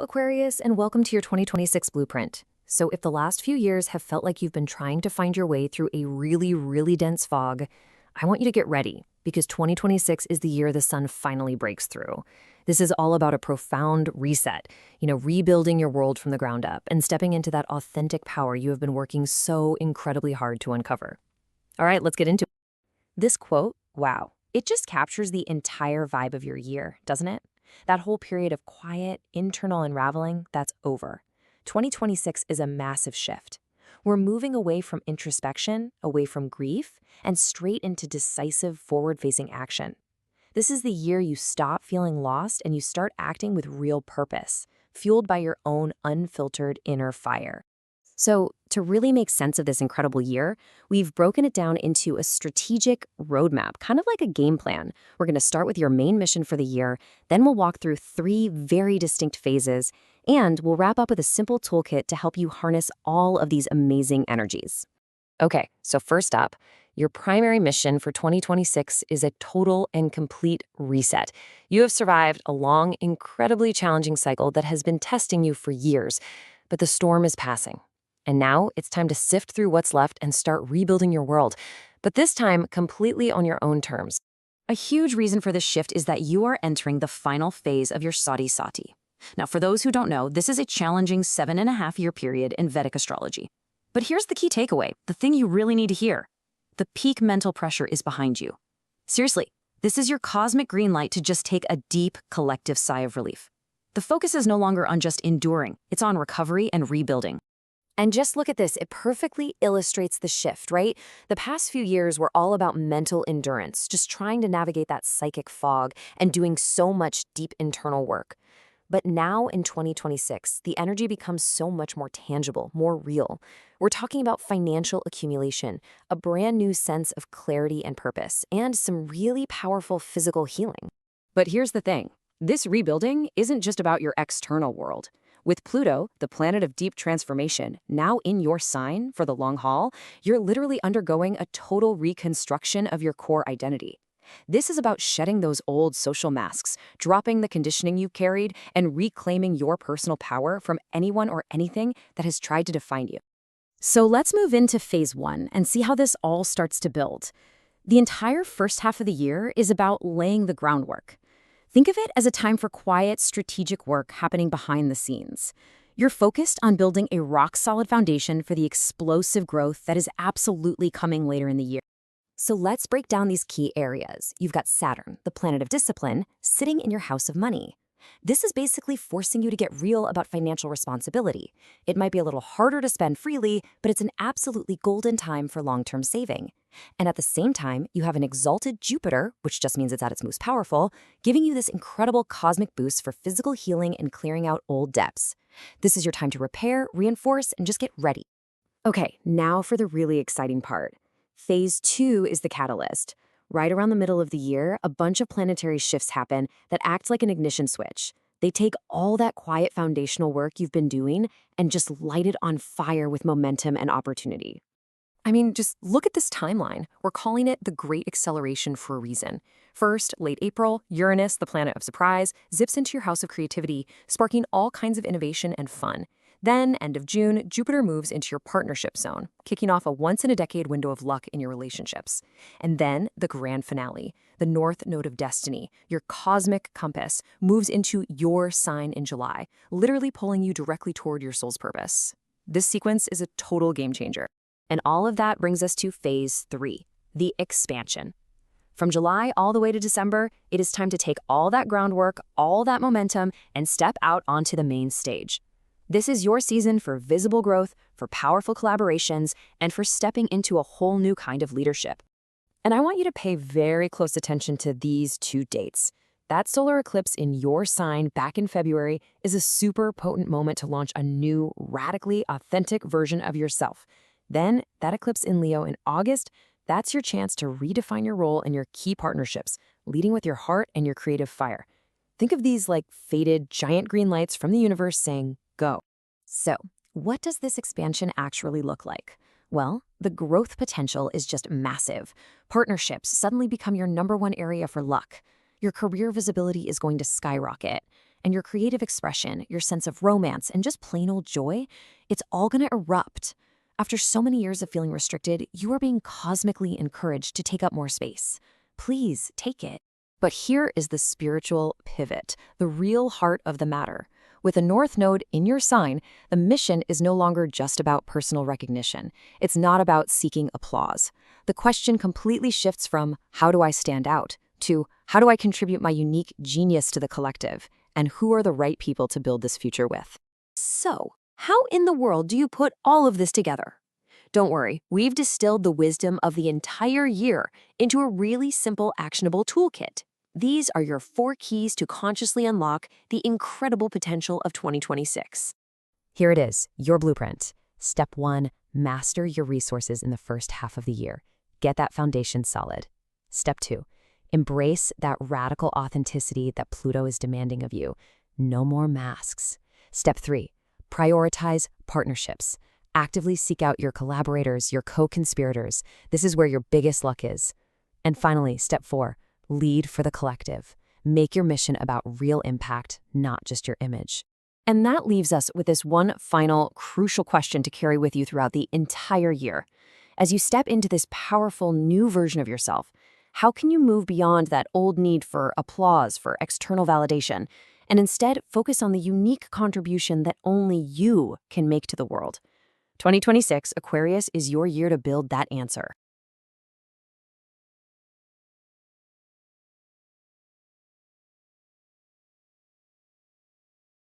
Aquarius, and welcome to your 2026 blueprint. So if the last few years have felt like you've been trying to find your way through a really dense fog, I want you to get ready, because 2026 is the year the sun finally breaks through. This is all about a profound reset, rebuilding your world from the ground up and stepping into that authentic power you have been working so incredibly hard to uncover. All right, let's get into it. This quote, wow, it just captures the entire vibe of your year, doesn't it? That whole period of quiet, internal unraveling, that's over. 2026 is a massive shift. We're moving away from introspection, away from grief, and straight into decisive, forward-facing action. This is the year you stop feeling lost and you start acting with real purpose, fueled by your own unfiltered inner fire. So, to really make sense of this incredible year, we've broken it down into a strategic roadmap, kind of like a game plan. We're going to start with your main mission for the year, then we'll walk through 3 very distinct phases, and we'll wrap up with a simple toolkit to help you harness all of these amazing energies. Okay, so first up, your primary mission for 2026 is a total and complete reset. You have survived a long, incredibly challenging cycle that has been testing you for years, but the storm is passing. And now it's time to sift through what's left and start rebuilding your world, but this time completely on your own terms. A huge reason for this shift is that you are entering the final phase of your Sati Sati. Now, for those who don't know, this is a challenging 7.5-year period in Vedic astrology. But here's the key takeaway, the thing you really need to hear. The peak mental pressure is behind you. Seriously, this is your cosmic green light to just take a deep, collective sigh of relief. The focus is no longer on just enduring, it's on recovery and rebuilding. And just look at this, it perfectly illustrates the shift, right? The past few years were all about mental endurance, just trying to navigate that psychic fog and doing so much deep internal work. But now in 2026, the energy becomes so much more tangible, more real. We're talking about financial accumulation, a brand new sense of clarity and purpose, and some really powerful physical healing. But here's the thing, this rebuilding isn't just about your external world. With Pluto, the planet of deep transformation, now in your sign for the long haul, you're literally undergoing a total reconstruction of your core identity. This is about shedding those old social masks, dropping the conditioning you carried, and reclaiming your personal power from anyone or anything that has tried to define you. So let's move into phase 1 and see how this all starts to build. The entire first half of the year is about laying the groundwork. Think of it as a time for quiet, strategic work happening behind the scenes. You're focused on building a rock-solid foundation for the explosive growth that is absolutely coming later in the year. So let's break down these key areas. You've got Saturn, the planet of discipline, sitting in your house of money. This is basically forcing you to get real about financial responsibility. It might be a little harder to spend freely, but it's an absolutely golden time for long-term saving. And at the same time, you have an exalted Jupiter, which just means it's at its most powerful, giving you this incredible cosmic boost for physical healing and clearing out old debts. This is your time to repair, reinforce, and just get ready. Okay, now for the really exciting part. Phase 2 is the catalyst. Right around the middle of the year, a bunch of planetary shifts happen that act like an ignition switch. They take all that quiet foundational work you've been doing and just light it on fire with momentum and opportunity. I mean, just look at this timeline. We're calling it the Great Acceleration for a reason. First, late April, Uranus, the planet of surprise, zips into your house of creativity, sparking all kinds of innovation and fun. Then, end of June, Jupiter moves into your partnership zone, kicking off a once-in-a-decade window of luck in your relationships. And then, the grand finale, the North Node of Destiny, your cosmic compass, moves into your sign in July, literally pulling you directly toward your soul's purpose. This sequence is a total game changer. And all of that brings us to phase 3, the expansion. From July all the way to December, it is time to take all that groundwork, all that momentum, and step out onto the main stage. This is your season for visible growth, for powerful collaborations, and for stepping into a whole new kind of leadership. And I want you to pay very close attention to these 2 dates. That solar eclipse in your sign back in February is a super potent moment to launch a new, radically authentic version of yourself. Then, that eclipse in Leo in August, that's your chance to redefine your role in your key partnerships, leading with your heart and your creative fire. Think of these like faded, giant green lights from the universe saying, go. So, what does this expansion actually look like? Well, the growth potential is just massive. Partnerships suddenly become your #1 area for luck. Your career visibility is going to skyrocket. and your creative expression, your sense of romance, and just plain old joy, it's all gonna erupt. After so many years of feeling restricted, you are being cosmically encouraged to take up more space. Please take it. But here is the spiritual pivot, the real heart of the matter. With a North Node in your sign, the mission is no longer just about personal recognition. It's not about seeking applause. The question completely shifts from, how do I stand out, to, how do I contribute my unique genius to the collective, and who are the right people to build this future with? So, how in the world do you put all of this together? Don't worry, we've distilled the wisdom of the entire year into a really simple, actionable toolkit. These are your 4 keys to consciously unlock the incredible potential of 2026. Here it is, your blueprint. Step 1, master your resources in the first half of the year. Get that foundation solid. Step 2, embrace that radical authenticity that Pluto is demanding of you. No more masks. Step 3, prioritize partnerships. Actively seek out your collaborators, your co-conspirators. This is where your biggest luck is. And finally, step 4, lead for the collective. Make your mission about real impact, not just your image. And that leaves us with this one final crucial question to carry with you throughout the entire year. As you step into this powerful new version of yourself, how can you move beyond that old need for applause, for external validation, and instead focus on the unique contribution that only you can make to the world? 2026 Aquarius is your year to build that answer.